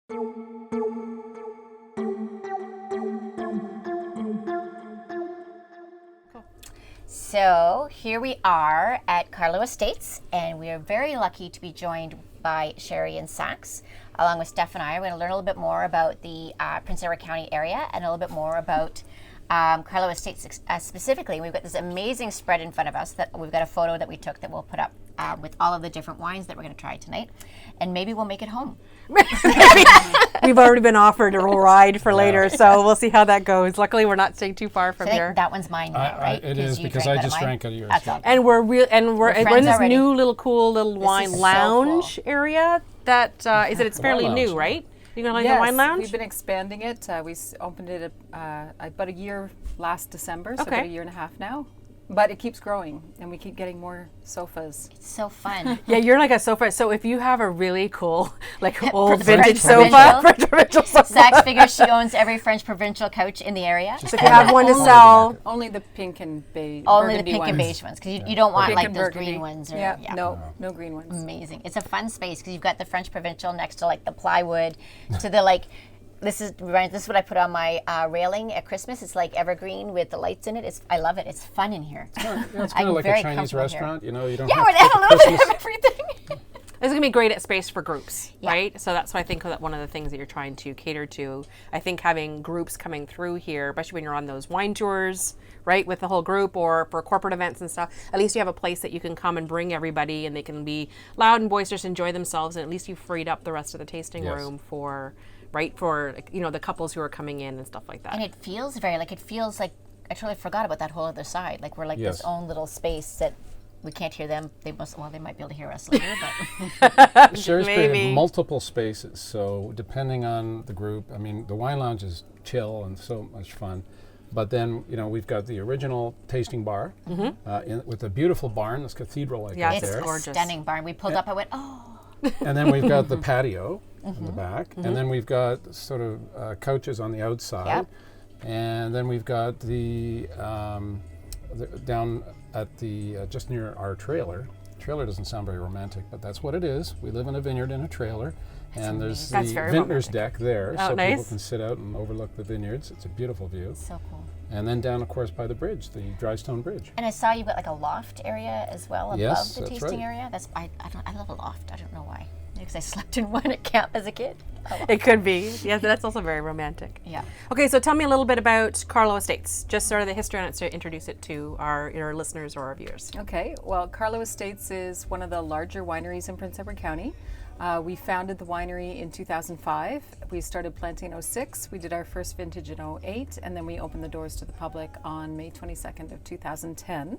So here we are at Karlo Estates, and we are very lucky to be joined by Sherry and Saxe. Along with Steph and I, we're going to learn a little bit more about the Prince Edward County area and a little bit more about Karlo Estates specifically. We've got this amazing spread in front of us that we've got a photo that we took that we'll put up with all of the different wines that we're going to try tonight, and maybe we'll make it home. We've already been offered a ride for later, so we'll see how that goes. Luckily, we're not staying too far from here. That one's mine now, right? It is, because I just drank out of yours. And we're we're in this already. new little cool little wine is so lounge area. That it's fairly new, right? You gonna like the wine lounge? We've been expanding it. We opened it about a year last December, so about a year and a half now. But it keeps growing, and we keep getting more sofas. It's so fun. Yeah, you're like a sofa. So if you have a really cool, like old French vintage sofa, French provincial sofa. Saxe figures she owns every French provincial couch in the area. So if you have one to sell, Only the pink and beige. Only the pink and beige ones, because you don't want Pink like and those burgundy. green ones. Or, Yeah, no green ones. Amazing. It's a fun space because you've got the French provincial next to like the plywood, to the like. This is what I put on my railing at Christmas. It's like evergreen with the lights in it. I love it. It's fun in here. It's kind of like a Chinese restaurant. You know, you don't Yeah, have where they have a little bit of everything. it's gonna be great at space for groups, right? So that's why I think that one of the things that you're trying to cater to. I think having groups coming through here, especially when you're on those wine tours, right, with the whole group, or for corporate events and stuff, at least you have a place that you can come and bring everybody, and they can be loud and boisterous, enjoy themselves, and at least you freed up the rest of the tasting room for the couples who are coming in and stuff like that. And it feels like I totally forgot about that whole other side. Like we're like this own little space that we can't hear them. They might be able to hear us later, but Sherry's created multiple spaces, so depending on the group, I mean, the wine lounge is chill and so much fun. But then, we've got the original tasting bar with a beautiful barn, this cathedral there. It's a stunning barn. We pulled up, I went, oh. And then we've got the patio in the back, and then we've got sort of couches on the outside, and then we've got the down at the just near our trailer. Trailer doesn't sound very romantic, but that's what it is. We live in a vineyard in a trailer, and there's the vintner's deck there, so people can sit out and overlook the vineyards. It's a beautiful view. So cool. And then down, of course, by the bridge, the dry stone bridge. And I saw you've got like a loft area as well above Yes, the that's tasting right. area. I love a loft. I don't know why. Maybe because I slept in one at camp as a kid. It could be. Yeah, that's also very romantic. Yeah. Okay, so tell me a little bit about Karlo Estates, just sort of the history on it to introduce it to our listeners or our viewers. Okay, well, Karlo Estates is one of the larger wineries in Prince Edward County. We founded the winery in 2005. We started planting in 2006. We did our first vintage in 2008, and then we opened the doors to the public on May 22nd of 2010.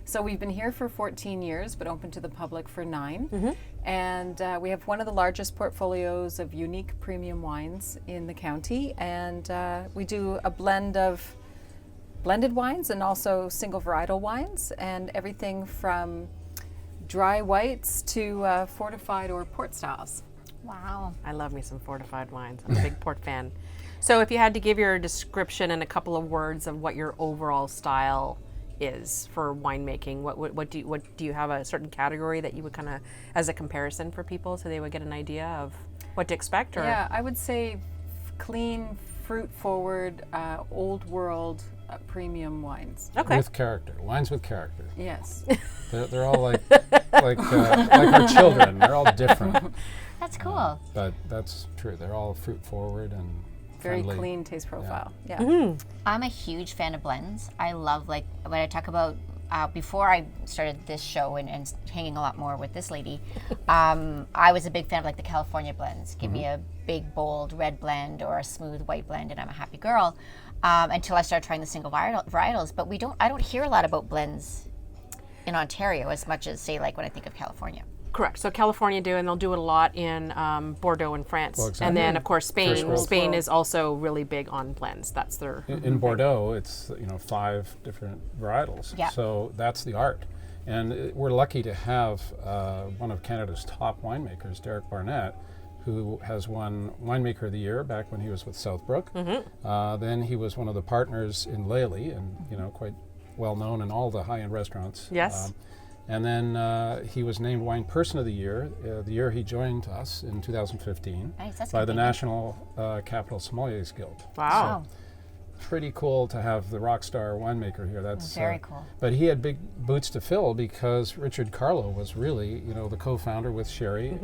So we've been here for 14 years, but open to the public for 9. And we have one of the largest portfolios of unique premium wines in the county. And we do a blend of blended wines and also single varietal wines, and everything from dry whites to fortified or port styles. Wow. I love me some fortified wines. I'm a big port fan. So if you had to give your description in a couple of words of what your overall style is for winemaking, what do you have a certain category that you would kind of as a comparison for people so they would get an idea of what to expect? Or? Yeah, I would say clean, fruit forward, old world premium wines. Okay. With character, wines with character. Yes. They're all like our children. They're all different. That's cool. But that's true. They're all fruit forward and Very friendly. clean taste profile. Yeah. I'm a huge fan of blends. I love, like, when I talk about, before I started this show and hanging a lot more with this lady, I was a big fan of, like, the California blends. Give me a big, bold red blend or a smooth white blend, and I'm a happy girl, until I started trying the single varietals. But I don't hear a lot about blends in Ontario as much as, say, like when I think of California. Correct. So California and they'll do it a lot in Bordeaux and France. Well, exactly. And then, of course, Spain. First world. Spain is also really big on blends. That's their... In Bordeaux, it's 5 different varietals. Yeah. So that's the art. And we're lucky to have one of Canada's top winemakers, Derek Barnett, who has won Winemaker of the Year back when he was with Southbrook. Then he was one of the partners in Lely, and quite well known in all the high-end restaurants. Yes. And then he was named Wine Person of the Year the year he joined us in 2015 Nice, that's by good the to hear. National Capital Sommeliers Guild. Wow. Pretty cool to have the rock star winemaker here. That's Very cool. But he had big boots to fill because Richard Karlo was really, the co-founder with Sherry.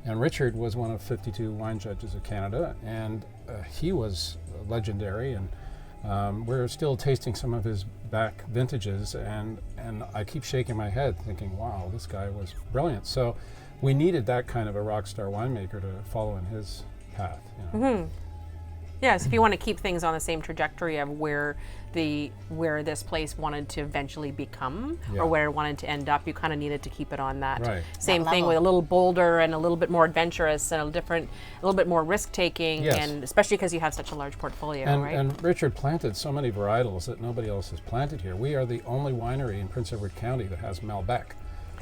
And Richard was one of 52 wine judges of Canada, and he was legendary. And we're still tasting some of his back vintages, and I keep shaking my head thinking, wow, this guy was brilliant. So we needed that kind of a rock star winemaker to follow in his path. Yes, if you want to keep things on the same trajectory of where this place wanted to eventually become, Yeah. or where it wanted to end up, you kind of needed to keep it on that Right. same That thing, level. with a little bolder and a little bit more adventurous and a little bit more risk taking, Yes. and especially because you have such a large portfolio, right? And Richard planted so many varietals that nobody else has planted here. We are the only winery in Prince Edward County that has Malbec.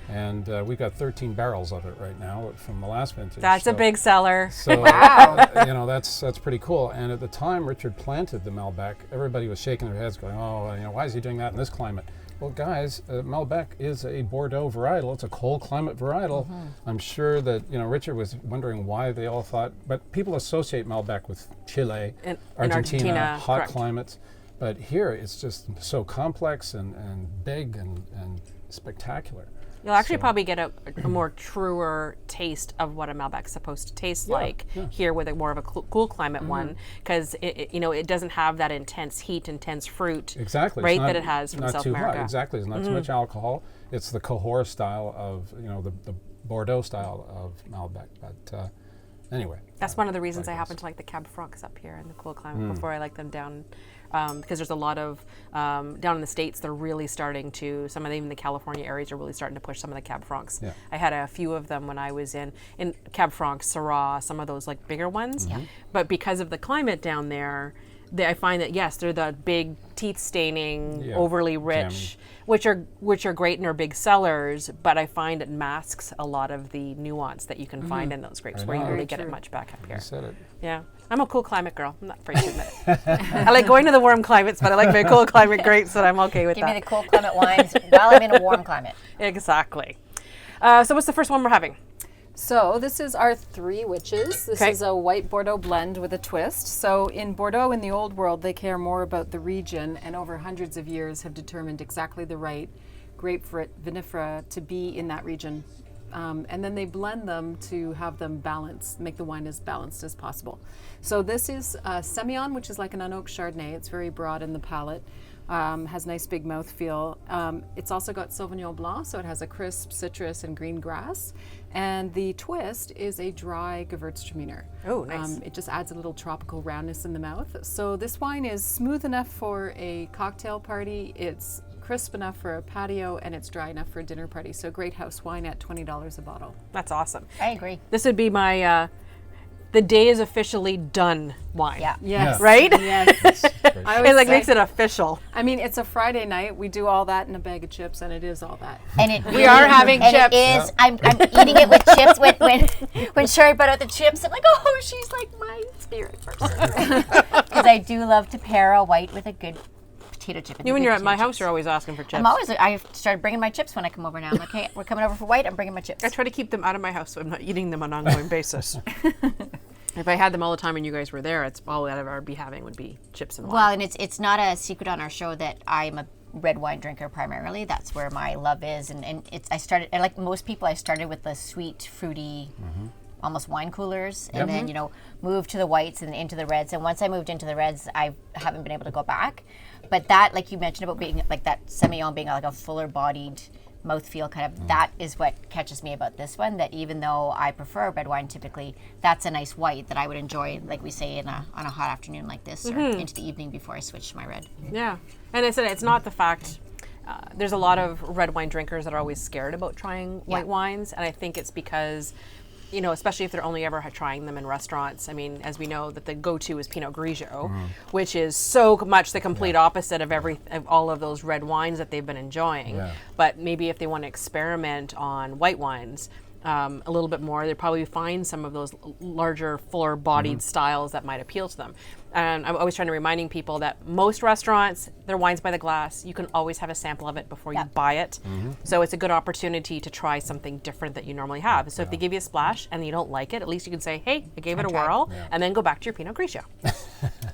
And we've got 13 barrels of it right now from the last vintage. That's a big seller. So, that's pretty cool. And at the time Richard planted the Malbec, everybody was shaking their heads going, why is he doing that in this climate? Well, guys, Malbec is a Bordeaux varietal. It's a cold climate varietal. I'm sure that, Richard was wondering why they all thought, but people associate Malbec with Chile, In Argentina, hot correct. climates. But here it's just so complex and big and spectacular. You'll actually So- probably get a more truer taste of what a Malbec's supposed to taste like here with a more of a cool climate one, because it doesn't have that intense heat, intense fruit, Exactly. right, It's not, that it has from not South too America. Hot. Exactly. It's not too much alcohol. It's the Cahors style of, the Bordeaux style of Malbec. But anyway. That's one of the reasons I happen to like the Cab Francs up here in the cool climate before I like them down, because there's a lot of, down in the States, they're really starting to, some of even the California areas are really starting to push some of the Cab Francs. Yeah. I had a few of them when I was in Cab Francs, Syrah, some of those like bigger ones. But because of the climate down there, I find that, yes, they're the big teeth staining, Yeah, overly rich, which are great and are big sellers, but I find it masks a lot of the nuance that you can find in those grapes, I where you know. really Very get it true. much back up here. You said it. Yeah. I'm a cool climate girl. I'm not afraid to admit it. I like going to the warm climates, but I like my cool climate grapes, and I'm okay with Give me that. the cool climate wines while I'm in a warm climate. Exactly. So what's the first one we're having? So this is our Three Witches. This Okay. is a white Bordeaux blend with a twist. So in Bordeaux, in the old world, they care more about the region, and over hundreds of years have determined exactly the right grapefruit vinifera to be in that region. And then they blend them to have them balanced, make the wine as balanced as possible. So this is Semillon, which is like an unoaked Chardonnay. It's very broad in the palate. Has nice big mouthfeel. It's also got Sauvignon Blanc, so it has a crisp citrus and green grass. And the twist is a dry Gewürztraminer. Oh, nice. It just adds a little tropical roundness in the mouth. So this wine is smooth enough for a cocktail party. It's crisp enough for a patio, and it's dry enough for a dinner party. So great house wine at $20 a bottle. That's awesome. I agree. This would be my the day is officially done wine. Yeah. Yes. Right? Yes. I always It like say- makes it official. I mean, it's a Friday night. We do all that in a bag of chips, and it is all that. And it We are having and chips. It is. I'm eating it with chips. When Sherry brought out the chips, I'm like, oh, she's like my spirit person. Because I do love to pair a white with a good potato chip. and You, a when good you're at my potato house, chips. you're always asking for chips. I've started bringing my chips when I come over now. I'm like, hey, we're coming over for white. I'm bringing my chips. I try to keep them out of my house so I'm not eating them on an ongoing basis. If I had them all the time and you guys were there, it's all I'd ever be having would be chips and wine. Well, and it's not a secret on our show that I'm a red wine drinker primarily. That's where my love is, and like most people, I started with the sweet, fruity, almost wine coolers, and then moved to the whites and into the reds. And once I moved into the reds, I haven't been able to go back. But that, like you mentioned about being like that Semillon being like a fuller bodied mouthfeel kind of, that is what catches me about this one, that even though I prefer red wine typically, that's a nice white that I would enjoy, like we say, on a hot afternoon like this, or into the evening before I switch to my red. Yeah, and it's not the fact. There's a lot of red wine drinkers that are always scared about trying white wines, and I think it's because, especially if they're only ever trying them in restaurants. I mean, as we know, that the go-to is Pinot Grigio, which is so much the complete opposite of all of those red wines that they've been enjoying. Yeah. But maybe if they want to experiment on white wines, a little bit more, they'd probably find some of those larger, fuller-bodied styles that might appeal to them. And I'm always trying to reminding people that most restaurants, their wine's by the glass. You can always have a sample of it before you buy it. So it's a good opportunity to try something different that you normally have. So if they give you a splash and you don't like it, at least you can say, hey, I gave it a whirl, and then go back to your Pinot Grigio.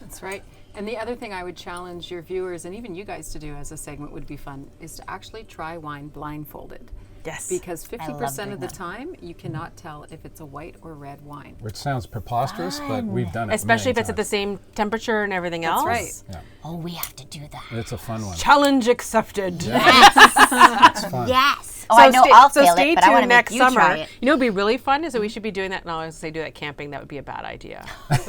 That's right. And the other thing I would challenge your viewers and even you guys to do as a segment would be fun is to actually try wine blindfolded. Yes. Because love 50% doing of the that. time you cannot tell if it's a white or red wine. Which sounds preposterous, but we've done it. Especially if many it's at the times. same temperature and everything else. That's right. Yeah, Oh, we have to do that. it's a fun one. Challenge accepted. It's fun. Yes. Oh, I know I'll fail stay it, but I want to tuned make next you summer. try it. You know, it'd be really fun is that we should be doing that. No, I was going to say do that camping. That would be a bad idea.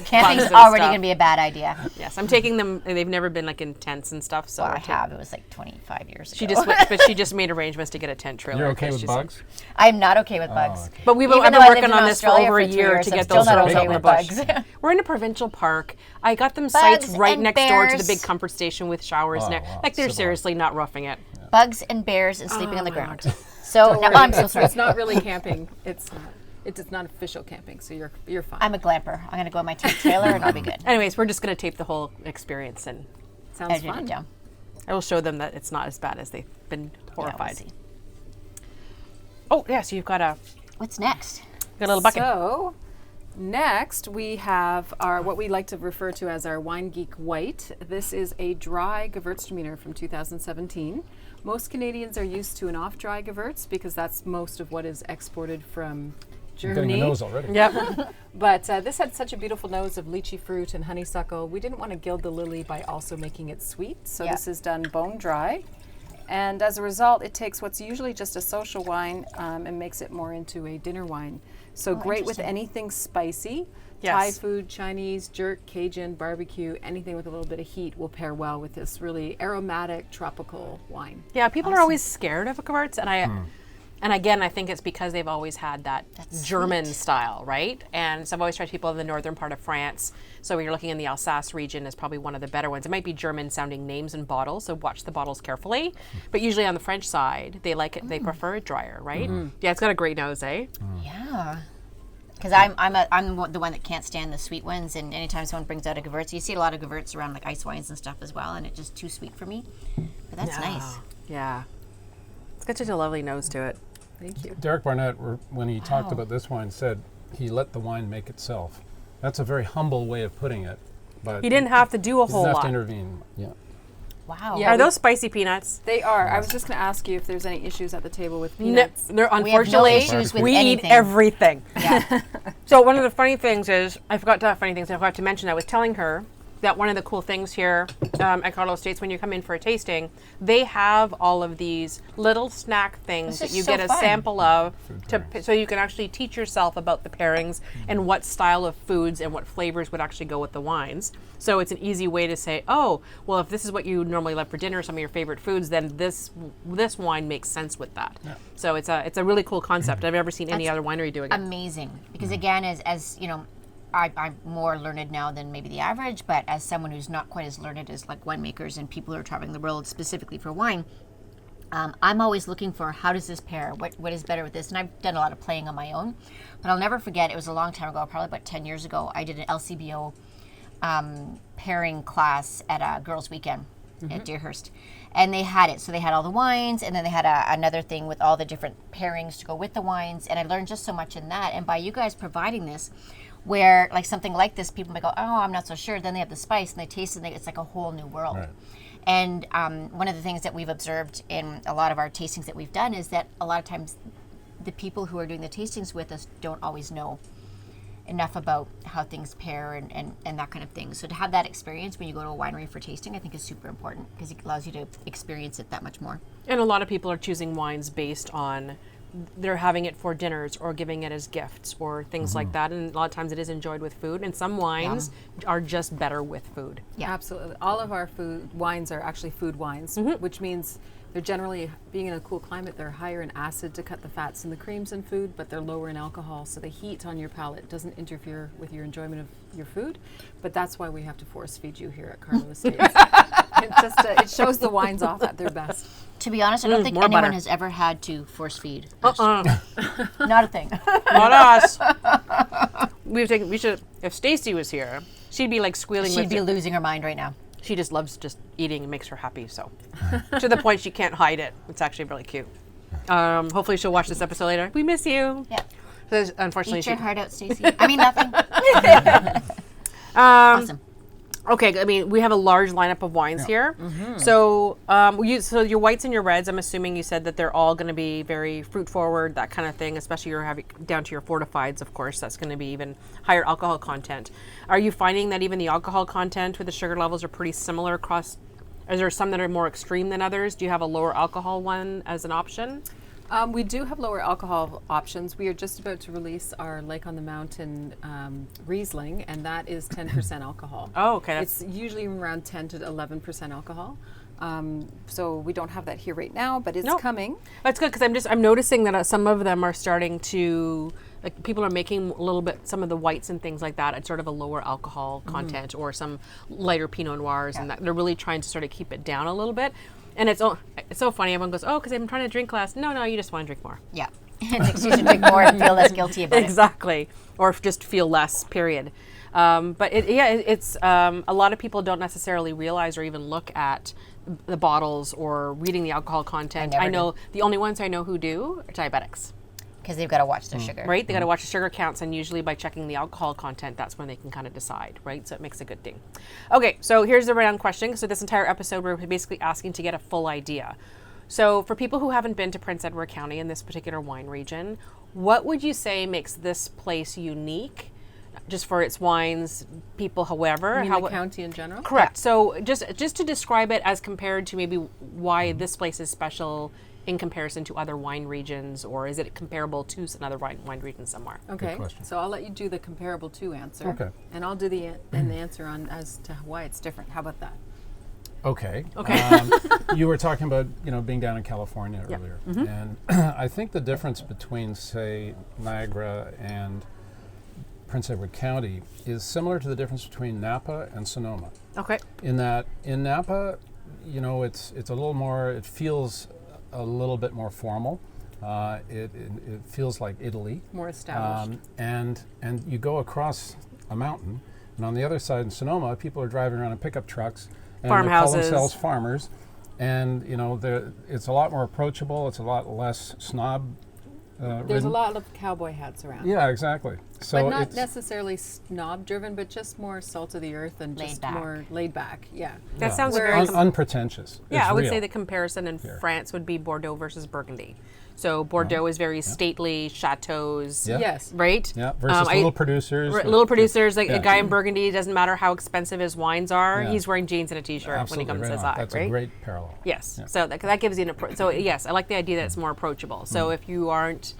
Camping's and already stuff. going to be a bad idea. Yes, I'm taking them. They've never been like in tents and stuff. So Well, I we're taking- have. It was like 25 years ago. She just went, but she just made arrangements to get a tent trailer. You're okay because with she said- bugs? I'm not okay with bugs. okay. But I've Even been though I lived working in on this for Australia over a for 3 year years, to I'm get still those not girls okay out in the with bush. bugs. We're in a provincial park. I got them sites Bugs right and next door to the bears. big comfort station with showers. Oh, and wow. like they're Civilized. seriously not roughing it. Bugs and bears and sleeping on the my ground. Lord. So, no, I'm so It's- sorry. It's not really camping. It's not official camping, so you're fine. I'm a glamper. I'm going to go in my tent trailer and I'll be good. Anyways, we're just going to tape the whole experience and Sounds Edit fun. it down. I will show them that it's not as bad as they've been Yeah, we'll horrified. see. Oh, yeah, so you've got a What's next? little bucket. So, next we have our what we like to refer to as our Wine Geek White. This is a dry Gewürztraminer from 2017. Most Canadians are used to an off-dry Gewürz because that's most of what is exported from I'm Germany. getting the nose already. Yep. But this had such a beautiful nose of lychee fruit and honeysuckle. We didn't want to gild the lily by also making it sweet, so Yeah. this is done bone dry. And as a result, it takes what's usually just a social wine and makes it more into a dinner wine. So great with interesting. anything spicy. Yes. Thai food, Chinese, jerk, Cajun, barbecue, anything with a little bit of heat will pair well with this really aromatic tropical wine. Yeah, people are always scared of Gewürz, and again, I think it's because they've always had that German style, right? And so I've always tried people in the northern part of France. So when you're looking in the Alsace region, is probably one of the better ones. It might be German-sounding names and bottles, so watch the bottles carefully. But usually on the French side, they like it. They prefer it drier, right? Yeah, it's got a great nose, eh? Yeah. Because I'm the one that can't stand the sweet ones, and anytime someone brings out a Gewürz, you see a lot of Gewürz around like ice wines and stuff as well, and it's just too sweet for me. But that's nice. Yeah, it's got such a lovely nose to it. Thank you. Derek Barnett, when he talked about this wine, said he let the wine make itself. That's a very humble way of putting it. But He didn't have to do a he whole doesn't have to lot. intervene. Yeah. Wow. Yeah, Are those spicy peanuts? They are. I was just going to ask you if there's any issues at the table with No, peanuts. they're We have no unfortunately issues with we anything. eat everything. Yeah. So one of the funny things is I forgot to mention. I was telling her that one of the cool things here at Karlo Estates, when you come in for a tasting, they have all of these little snack things This that is you so get a fun. sample of, pairings. so you can actually teach yourself about the pairings and what style of foods and what flavors would actually go with the wines. So it's an easy way to say, oh, well, if this is what you normally love for dinner, some of your favorite foods, then this wine makes sense with that. Yeah. So it's a really cool concept. I've never seen any That's other winery doing it. Amazing. Because again, as you know, I'm more learned now than maybe the average, but as someone who's not quite as learned as like winemakers and people who are traveling the world specifically for wine, I'm always looking for how does this pair? What is better with this? And I've done a lot of playing on my own, but I'll never forget. It was a long time ago, probably about 10 years ago. I did an LCBO pairing class at a girls' weekend at Deerhurst, and they had it. So they had all the wines, and then they had another thing with all the different pairings to go with the wines. And I learned just so much in that. And by you guys providing this, where like something like this, people might go, oh, I'm not so sure. Then they have the spice and they taste it, and it's like a whole new world. Right. And one of the things that we've observed in a lot of our tastings that we've done is that a lot of times the people who are doing the tastings with us don't always know enough about how things pair and that kind of thing. So to have that experience when you go to a winery for tasting, I think is super important because it allows you to experience it that much more. And a lot of people are choosing wines based on they're having it for dinners or giving it as gifts or things like that. And a lot of times it is enjoyed with food. And some wines are just better with food. Yeah. Absolutely. All of our food wines are actually food wines, which means they're generally, being in a cool climate, they're higher in acid to cut the fats and the creams in food, but they're lower in alcohol. So the heat on your palate doesn't interfere with your enjoyment of your food. But that's why we have to force feed you here at Karlo Estates. It shows the wines off at their best. To be honest, I don't think more anyone butter. has ever had to force feed. Not a thing. Not us. We should. If Stacy was here, she'd be like squealing. She'd with be it. losing her mind right now. She just loves just eating and makes her happy. So to the point she can't hide it. It's actually really cute. Hopefully she'll watch this episode later. We miss you. Yeah. So unfortunately, Eat your heart out, Stacey. I mean, nothing. Awesome. Okay, I mean, we have a large lineup of wines here. So, so your whites and your reds, I'm assuming you said that they're all going to be very fruit forward, that kind of thing, especially you're having down to your fortifieds, of course, that's going to be even higher alcohol content. Are you finding that even the alcohol content with the sugar levels are pretty similar across? Is there some that are more extreme than others? Do you have a lower alcohol one as an option? We do have lower alcohol options. We are just about to release our Lake on the Mountain Riesling, and that is 10% alcohol. Oh, okay. It's usually around 10 to 11% alcohol. So we don't have that here right now, but it's coming. That's good because I'm noticing that some of them are starting to, like, people are making a little bit, some of the whites and things like that at sort of a lower alcohol content, or some lighter Pinot Noirs, and that they're really trying to sort of keep it down a little bit. And it's so funny. Everyone goes, "Oh, because I'm trying to drink less." No, you just want to drink more. Yeah. It's an excuse to drink more and feel less guilty about it. Exactly, or just feel less. Period. But it's a lot of people don't necessarily realize or even look at the bottles or reading the alcohol content. I know the only ones I know who do are diabetics. Because they've got to watch their sugar. Right? They got to watch the sugar counts, and usually by checking the alcohol content, that's when they can kind of decide, right? So it makes a good thing. Okay, so here's the round question. So this entire episode, we're basically asking to get a full idea. So for people who haven't been to Prince Edward County in this particular wine region, what would you say makes this place unique? Just for its wines, people, however. You mean the county in general? Correct. So just to describe it as compared to maybe why this place is special in comparison to other wine regions, or is it comparable to another wine region somewhere? Okay, so I'll let you do the comparable to answer. Okay. And I'll do the answer on as to why it's different. How about that? Okay. You were talking about, being down in California earlier. And I think the difference between, say, Niagara and Prince Edward County is similar to the difference between Napa and Sonoma. Okay. In that, in Napa, it's a little more, it feels a little bit more formal. It feels like Italy. More established. And you go across a mountain, and on the other side in Sonoma, people are driving around in pickup trucks, and they call themselves farmers. And it's a lot more approachable. It's a lot less snob. There's a lot of cowboy hats around. Yeah, exactly. So but not necessarily snob driven, but just more salt of the earth and just more laid back. Yeah. That sounds very unpretentious. Yeah, it's I would real. say the comparison in France would be Bordeaux versus Burgundy. So Bordeaux is very stately, chateaus. Yeah. Yes. Right? Yeah, versus little producers. Little producers, like a guy in Burgundy, doesn't matter how expensive his wines are, he's wearing jeans and a t-shirt when he comes to side, That's right? a great parallel. Yes. Yeah. So that gives you so yes, I like the idea that it's more approachable. So if you aren't,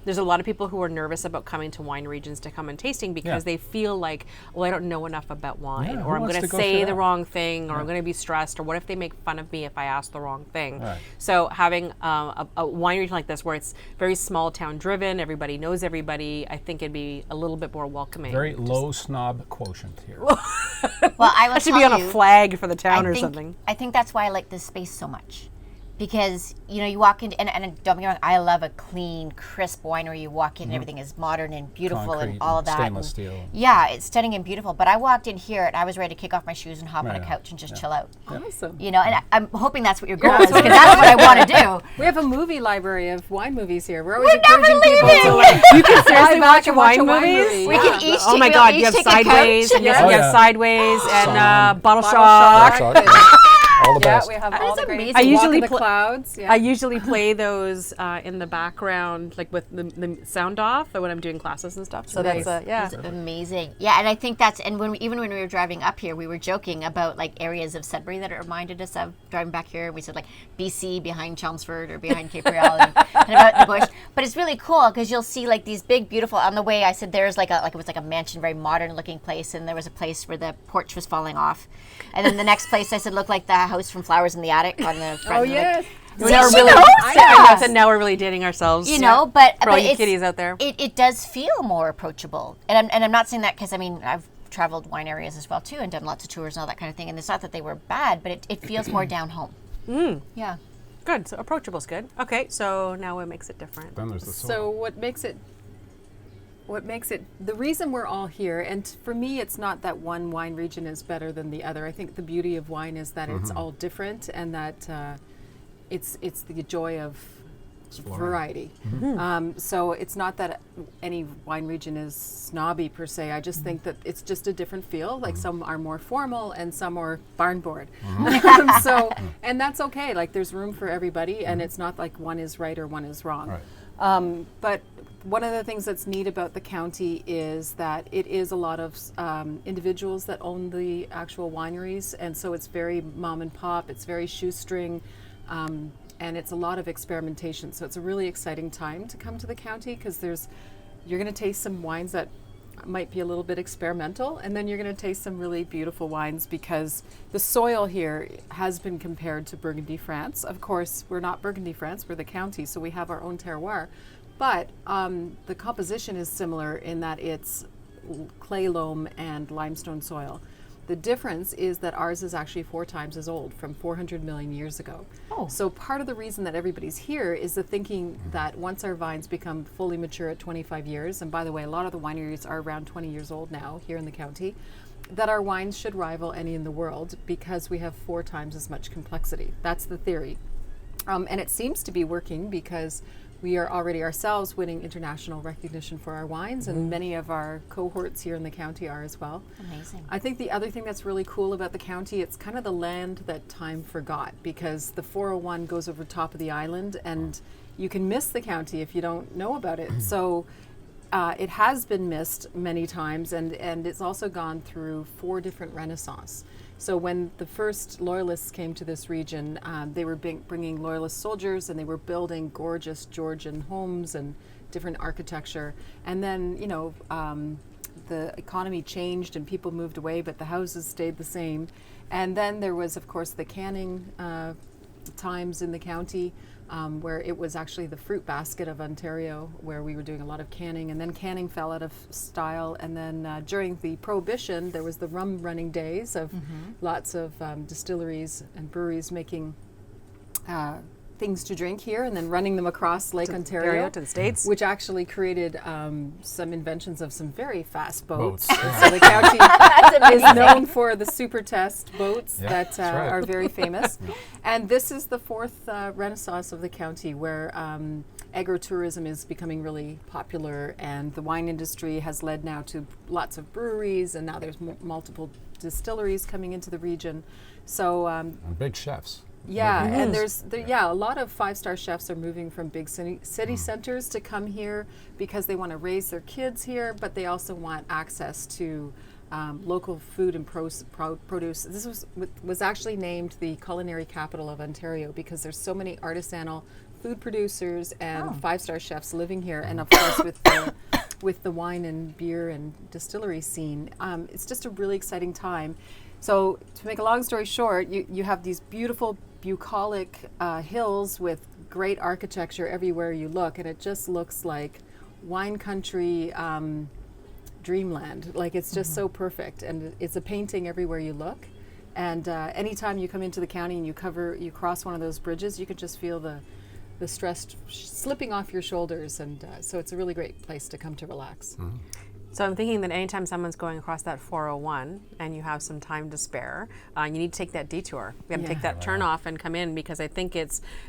there's a lot of people who are nervous about coming to wine regions to come and tasting because they feel like, well, I don't know enough about wine, or I'm going to say the wrong thing, or I'm going to be stressed, or what if they make fun of me if I ask the wrong thing? Right. So having a wine region like this, where it's very small town driven, everybody knows everybody, I think it'd be a little bit more welcoming. Very low snob quote here. Well, I will that should be on a flag for the town or something. I think that's why I like this space so much. Because, you walk into, and don't get me wrong, I love a clean, crisp winery. You walk in and everything is modern and beautiful and all of that. Stainless steel. Yeah, it's stunning and beautiful. But I walked in here and I was ready to kick off my shoes and hop on a couch and just chill out. Awesome. And I'm hoping that's what your goal is, because that's what I want to do. We have a movie library of wine movies here. We're always encouraging people to You can seriously watch wine movies? We can each oh my we'll God, each you have take a Sideways, couch. and you have Sideways, and Bottle Shock. Shock. All the best. Yeah, we have all the great. amazing. I usually Walk in the clouds. Yeah. I usually play those in the background, like with the sound off, when I'm doing classes and stuff. So that's It's amazing. Yeah, and I think that's, and even when we were driving up here, we were joking about like areas of Sudbury that it reminded us of driving back here. We said like BC behind Chelmsford or behind Cape Real and kind of out in the bush. But it's really cool because you'll see like these big, beautiful, on the way I said there's like it was like a mansion, very modern looking place, and there was a place where the porch was falling off. And then the next place I said looked like the house from Flowers in the Attic on the front. Oh yes. I said now we're really dating ourselves. But for all you it's, kiddies out there. It does feel more approachable, and I'm not saying that because I've traveled wine areas as well too and done lots of tours and all that kind of thing, and it's not that they were bad, but it feels more down home. Yeah. Good. So approachable's good. Okay. So now what makes it different? Then there's the soil. So what makes it the reason we're all here, and for me it's not that one wine region is better than the other. I think the beauty of wine is that it's all different, and that it's the joy of variety. So it's not that any wine region is snobby per se. I just think that it's just a different feel. Like some are more formal and some are barn board. So, and that's okay. Like there's room for everybody, and it's not like one is right or one is wrong. Right. But one of the things that's neat about the county is that it is a lot of individuals that own the actual wineries, and so it's very mom and pop, it's very shoestring, and it's a lot of experimentation. So it's a really exciting time to come to the county, because you're going to taste some wines that might be a little bit experimental, and then you're going to taste some really beautiful wines, because the soil here has been compared to Burgundy, France. Of course, we're not Burgundy, France, we're the county, so we have our own terroir. But the composition is similar in that it's clay loam and limestone soil. The difference is that ours is actually 4 times as old, from 400 million years ago. Oh. So part of the reason that everybody's here is the thinking that once our vines become fully mature at 25 years, and by the way, a lot of the wineries are around 20 years old now here in the county, that our wines should rival any in the world, because we have 4 times as much complexity. That's the theory. And it seems to be working, because we are already ourselves winning international recognition for our wines, and many of our cohorts here in the county are as well. Amazing. I think the other thing that's really cool about the county, it's kind of the land that time forgot, because the 401 goes over top of the island, and you can miss the county if you don't know about it. So it has been missed many times, and it's also gone through 4 different renaissance. So when the first Loyalists came to this region, they were bringing Loyalist soldiers, and they were building gorgeous Georgian homes and different architecture. And then, the economy changed and people moved away, but the houses stayed the same. And then there was, of course, the canning times in the county, where it was actually the fruit basket of Ontario, where we were doing a lot of canning, and then canning fell out of style. And then during the Prohibition, there was the rum running days of lots of distilleries and breweries making things to drink here, and then running them across Lake Ontario to the States, which actually created some inventions of some very fast boats. So the county is known for the super test boats that are very famous. And this is the 4th renaissance of the county, where agritourism is becoming really popular, and the wine industry has led now to lots of breweries, and now there's multiple distilleries coming into the region. So and big chefs. Yeah, and there's a lot of 5-star chefs are moving from big city centers to come here, because they want to raise their kids here, but they also want access to local food and produce. This was actually named the culinary capital of Ontario, because there's so many artisanal food producers and 5-star chefs living here, and of course with the wine and beer and distillery scene, it's just a really exciting time. So to make a long story short, you have these beautiful bucolic hills with great architecture everywhere you look, and it just looks like wine country dreamland. Like, it's just so perfect, and it's a painting everywhere you look. And anytime you come into the county and you cross one of those bridges, you can just feel the stress slipping off your shoulders, and so it's a really great place to come to relax. So I'm thinking that anytime someone's going across that 401 and you have some time to spare, you need to take that detour. You have to take that turn off and come in, because I think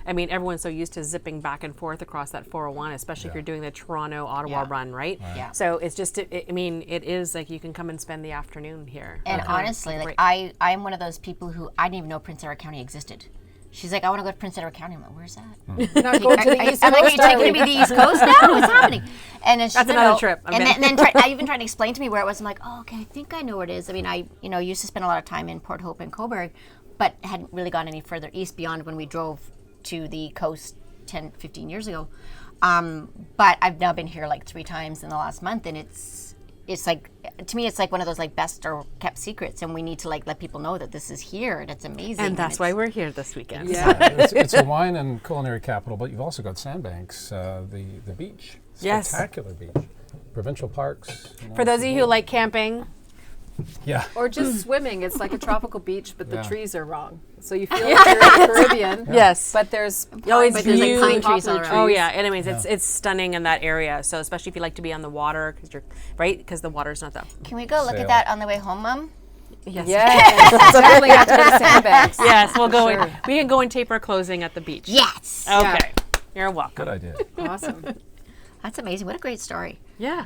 everyone's so used to zipping back and forth across that 401, especially if you're doing the Toronto-Ottawa run, right? Yeah. So it's just, it is like you can come and spend the afternoon here. And honestly, like I'm one of those people who I didn't even know Prince Edward County existed. She's like, I want to go to Prince Edward County. I'm like, where's that? You're not going to the East I'm like, are Coast, you taking me to the East Coast now? What's happening? And then she's That's another trip. And then I even tried to explain to me where it was. I'm like, oh, okay, I think I know where it is. I mean, I used to spend a lot of time in Port Hope and Cobourg, but hadn't really gone any further east beyond when we drove to the coast 10, 15 years ago. But I've now been here like 3 times in the last month, and it's like, to me, it's like one of those like best or kept secrets, and we need to like let people know that this is here, and it's amazing. And that's why we're here this weekend. Yeah. It's a wine and culinary capital, but you've also got Sandbanks, the beach, Yes. spectacular beach, provincial parks. For those of you who like camping, Yeah. Or just swimming. It's like a tropical beach, but the Yeah. trees are wrong. So you feel like you're in the Caribbean. Yes. But there's Oh, it's But there's like beautiful. pine trees all Poplar around. Oh yeah, anyways, it's stunning in that area. So especially if you like to be on the water, because you're right, because the water's not that. Can we go look Sail. at that on the way home, Mom? Yes. Yes. Definitely have to go to sandbags. Yes, we'll go. Sure. In, we can go and tape our closing at the beach. Yes. Okay. You're welcome. Good idea. Awesome. That's amazing. What a great story. Yeah.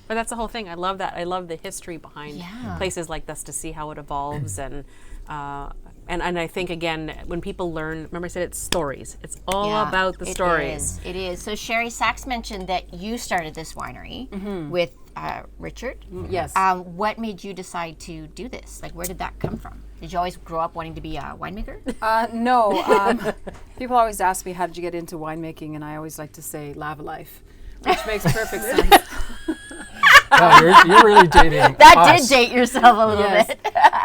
But that's the whole thing. I love that. I love the history behind Yeah. places like this to see how it evolves and I think again when people learn, remember I said it's stories. It's all Yeah, about the stories. It is. So Sherry Saxe mentioned that you started this winery with Richard. Yes. What made you decide to do this? Like, where did that come from? Did you always grow up wanting to be a winemaker? No. People always ask me, how did you get into winemaking? And I always like to say, lava life, which makes perfect sense. Wow, you're really dating That us. did date yourself a little Yes. bit.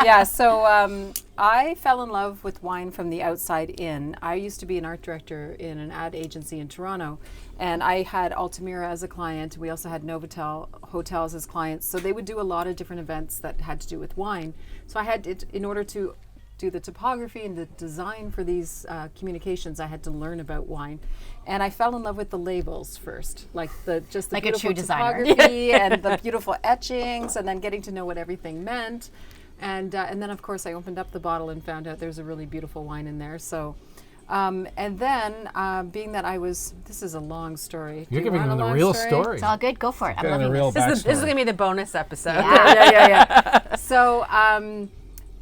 Yeah, so I fell in love with wine from the outside in. I used to be an art director in an ad agency in Toronto, and I had Altamira as a client. We also had Novotel hotels as clients, so they would do a lot of different events that had to do with wine. So I had it, in order to do the topography and the design for these communications, I had to learn about wine. And I fell in love with the labels first, like the Like a beautiful true designer. topography and the beautiful etchings, and then getting to know what everything meant. And then, of course, I opened up the bottle and found out there's a really beautiful wine in there. So, and then, being that this is a long story. You're Do you giving want them a the long real story? story. It's all good. Go for it. I'm Getting loving a real this. This is backstory. going to be the bonus episode. Yeah. So,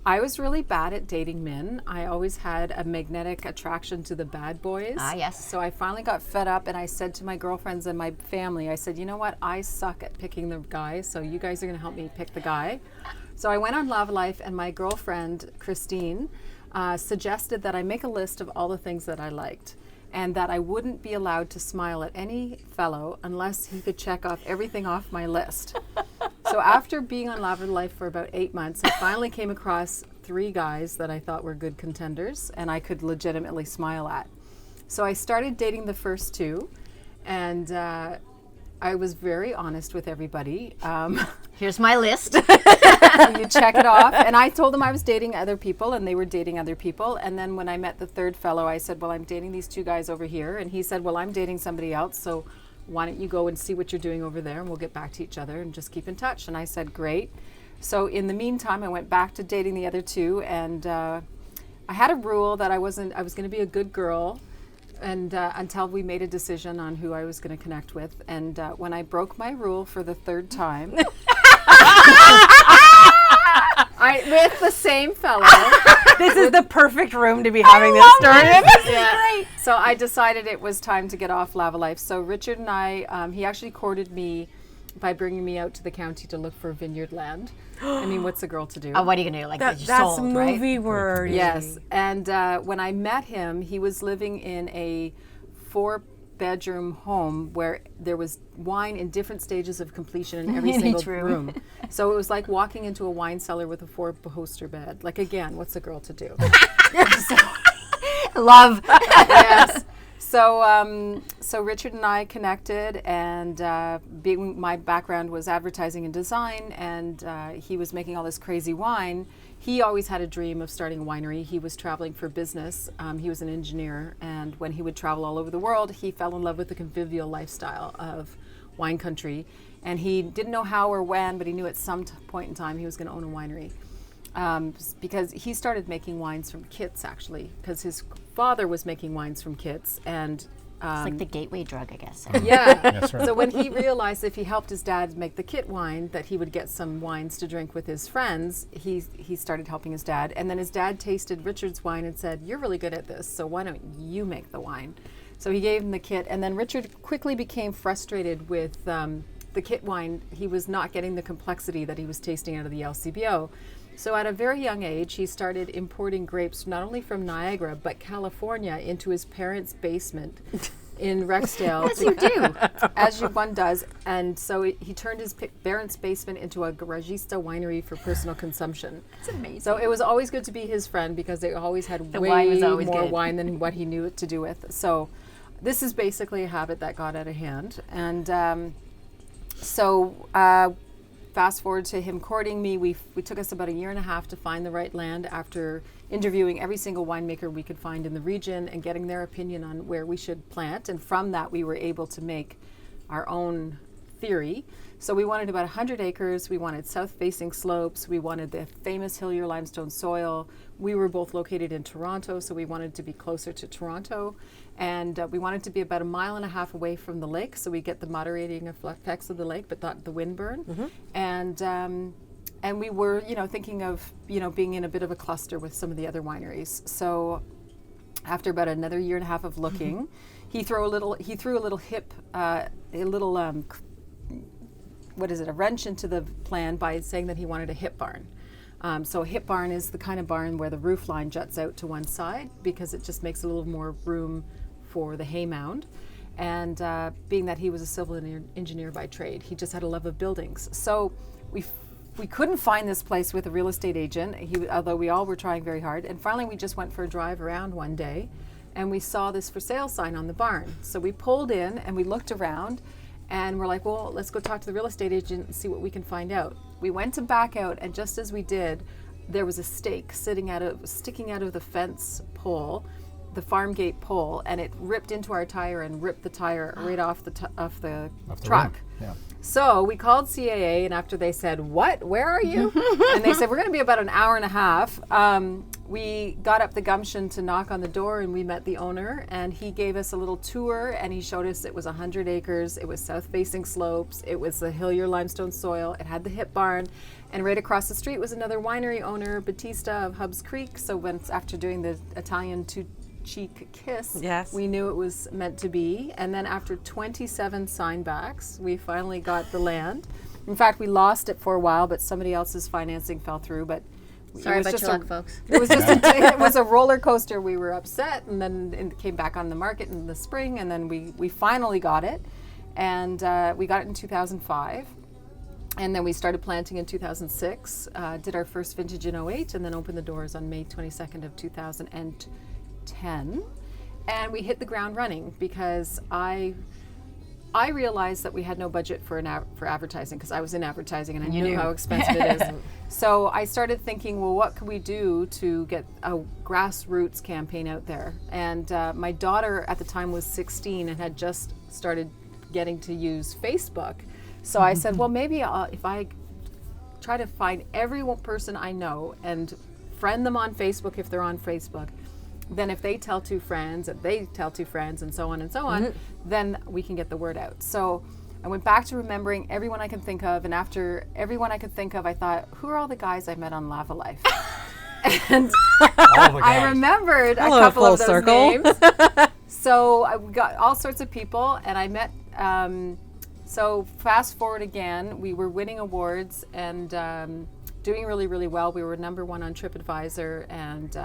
I was really bad at dating men. I always had a magnetic attraction to the bad boys. Ah, yes. So I finally got fed up and I said to my girlfriends and my family, I said, you know what? I suck at picking the guys, so you guys are going to help me pick the guy. So I went on Lava Life, and my girlfriend, Christine, suggested that I make a list of all the things that I liked, and that I wouldn't be allowed to smile at any fellow unless he could check off everything off my list. So after being on Lava Life for about 8 months, I finally came across 3 guys that I thought were good contenders and I could legitimately smile at. So I started dating the first 2, and I was very honest with everybody. Here's my list. You check it off. And I told them I was dating other people, and they were dating other people. And then when I met the 3rd fellow, I said, well, I'm dating these 2 guys over here. And he said, well, I'm dating somebody else, so why don't you go and see what you're doing over there, and we'll get back to each other and just keep in touch. And I said, great. So in the meantime, I went back to dating the other 2, and I had a rule that I was going to be a good girl, and until we made a decision on who I was going to connect with. And when I broke my rule for the 3rd time, with the same fellow. This is the perfect room to be having this story in. Yeah. So I decided it was time to get off Lava Life. So Richard and I, he actually courted me by bringing me out to the county to look for vineyard land. I mean, what's a girl to do? What are you going to do? Like, That's sold, right? movie word. Yes. And when I met him, he was living in a 4-bedroom home where there was wine in different stages of completion in every In single each room. room. So it was like walking into a wine cellar with a 4-poster bed. Like, again, what's a girl to do? Love. Yes. So Richard and I connected, and being my background was advertising and design, and he was making all this crazy wine. He always had a dream of starting a winery. He was traveling for business. He was an engineer, and when he would travel all over the world, he fell in love with the convivial lifestyle of wine country. And he didn't know how or when, but he knew at some point in time he was going to own a winery. Because he started making wines from kits, actually, because his father was making wines from kits. And It's like the gateway drug, I guess. yeah. That's right. So when he realized if he helped his dad make the kit wine, that he would get some wines to drink with his friends, he started helping his dad. And then his dad tasted Richard's wine and said, you're really good at this, so why don't you make the wine? So he gave him the kit. And then Richard quickly became frustrated with the kit wine. He was not getting the complexity that he was tasting out of the LCBO. So at a very young age, he started importing grapes not only from Niagara, but California into his parents' basement in Rexdale. As you do. As one does. And so he turned his parents' basement into a garagista winery for personal consumption. It's amazing. So it was always good to be his friend because they always had The way wine was always more good. wine than what he knew what to do with. So this is basically a habit that got out of hand. And fast forward to him courting me. We took us about a year and a half to find the right land after interviewing every single winemaker we could find in the region and getting their opinion on where we should plant. And from that, we were able to make our own theory. So we wanted about 100 acres. We wanted south-facing slopes. We wanted the famous Hillier limestone soil. We were both located in Toronto, so we wanted to be closer to Toronto. And we wanted to be about 1.5 miles away from the lake, so we get the moderating effects of the lake, but not the wind burn. And we were, thinking of, being in a bit of a cluster with some of the other wineries. So after about another year and a half of looking, he threw a little a wrench into the plan by saying that he wanted a hip barn. So a hip barn is the kind of barn where the roof line juts out to one side because it just makes a little more room for the hay mound. And being that he was a civil engineer by trade, he just had a love of buildings. So we couldn't find this place with a real estate agent, although we all were trying very hard. And finally we just went for a drive around one day and we saw this for sale sign on the barn. So we pulled in and we looked around and we're like, well, let's go talk to the real estate agent and see what we can find out. We went to back out, and just as we did, there was a stake sticking out of the fence pole, the farm gate pole, and it ripped into our tire and ripped the tire right off the truck. Yeah. So we called CAA, and after they said, what, where are you? And they said, we're going to be about an hour and a half. We got up the gumption to knock on the door, and we met the owner, and he gave us a little tour, and he showed us it was 100 acres. It was south-facing slopes. It was the Hillier limestone soil. It had the hip barn, and right across the street was another winery owner, Batista of Hubs Creek. So after doing the Italian two-cheek kiss, Yes. we knew it was meant to be. And then after 27 signbacks, we finally got the land. In fact, we lost it for a while, but somebody else's financing fell through. But Sorry about your luck, folks. It was just it was a roller coaster. We were upset, and then it came back on the market in the spring, and then we finally got it, and we got it in 2005, and then we started planting in 2006. Did our first vintage in 2008, and then opened the doors on May 22nd of 2010, and we hit the ground running because I realized that we had no budget for advertising because I was in advertising and I knew how expensive it is. So I started thinking, well, what can we do to get a grassroots campaign out there? And my daughter at the time was 16 and had just started getting to use Facebook. So I said, well, maybe if I try to find every person I know and friend them on Facebook if they're on Facebook, then if they tell two friends, and they tell two friends, and so on, then we can get the word out. So I went back to remembering everyone I could think of, and after everyone I could think of, I thought, who are all the guys I met on Lava Life? And I remembered a couple of those names. So I got all sorts of people, and I met, so fast forward again, we were winning awards and doing really, really well. We were #1 on TripAdvisor, and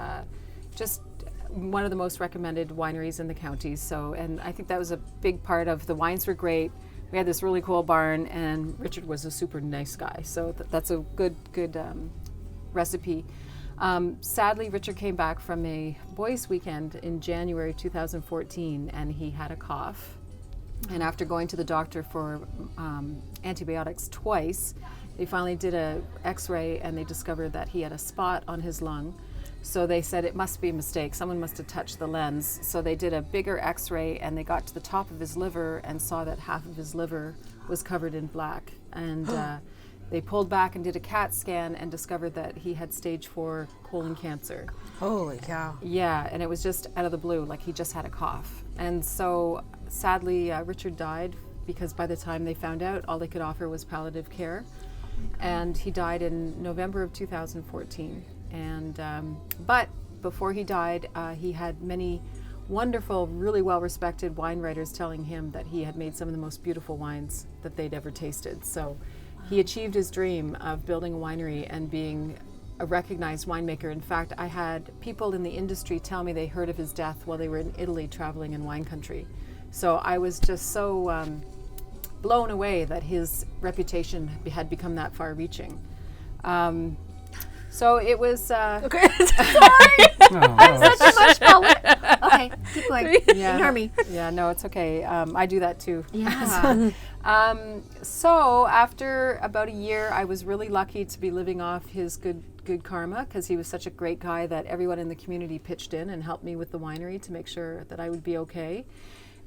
just one of the most recommended wineries in the county. So, and I think that was a big part of the wines were great. We had this really cool barn, and Richard was a super nice guy. So that's a good recipe. Sadly, Richard came back from a boys' weekend in January 2014, and he had a cough. And after going to the doctor for antibiotics twice, they finally did a X-ray, and they discovered that he had a spot on his lung. So they said it must be a mistake. Someone must have touched the lens. So they did a bigger X-ray, and they got to the top of his liver and saw that half of his liver was covered in black. And they pulled back and did a CAT scan and discovered that he had stage 4 colon cancer. Holy cow. Yeah, and it was just out of the blue, like he just had a cough. And so sadly, Richard died because by the time they found out, all they could offer was palliative care. And he died in November of 2014. And but before he died, he had many wonderful, really well-respected wine writers telling him that he had made some of the most beautiful wines that they'd ever tasted. So he achieved his dream of building a winery and being a recognized winemaker. In fact, I had people in the industry tell me they heard of his death while they were in Italy traveling in wine country. So I was just so blown away that his reputation had become that far-reaching. So it was. Okay, sorry. I'm such a much color. okay. Keep going. Ignore me. Yeah, no, it's okay. I do that too. Yeah. So after about a year, I was really lucky to be living off his good karma, because he was such a great guy that everyone in the community pitched in and helped me with the winery to make sure that I would be okay.